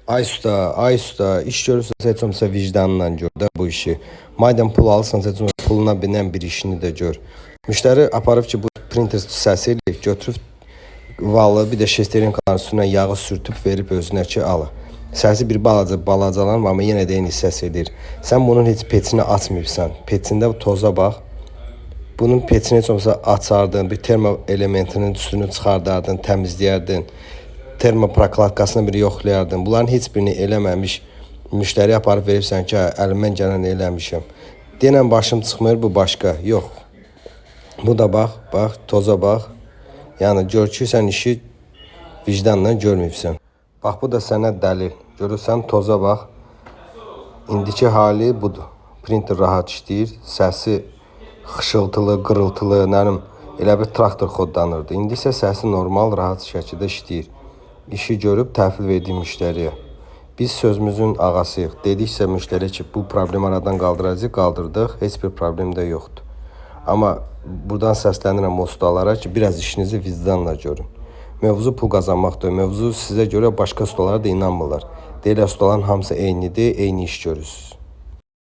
Ay usta, iş görürsən heç olmasa vicdanla gör də bu işi. Madem pul alırsansa heç olmasa puluna binən bir işini də gör. Müştəri aparıb ki, bu printer səsi ilə götürüb valı bir də şesterinkanın üstünə yağı sürtüb verib özünə ki, al. Səsi bir balacalanır, amma yenə də eyni səs edir. Sən bunun heç peçini açmayıbsan. Peçində toza bax. Bunun peçini heç olmasa açardın, bir termo elementinin üstünü çıxardardın, təmizləyərdin. Termoprokladkasını bir yoxlayardın. Bunların heç birini eləməmiş müştəri aparıb veribsən ki, əlimdən gələn eləmişəm. Denən başım çıxmır, bu başqa. Yox. Bu da bax, toza bax. Yəni gör ki, sən işi vicdanla görməyibsən. Bax, bu da sənə dəlil. Görürsən, toza bax. İndiki hali budur. Printer rahat işləyir, səsi xışıltılı, qırıltılı, elə bir traktor xodlanırdı. İndi isə səsi normal, rahat şəkildə işləyir. İşi görüb təhvil verdiyi müştəriyə. Biz sözümüzün ağasıyıq. Dediksə müştəriyə ki, bu problemi aradan qaldıracaq, qaldırdıq. Heç bir problem də yoxdur. Amma buradan səslənirəm ustalara ki, biraz işinizi vicdanla görün. Mövzu pul qazanmaqdır. Mövzu sizə görə başqa ustalara da inanmırlar. Deyirlər, ustaların hamısı eynidir, eyni iş görürsünüz.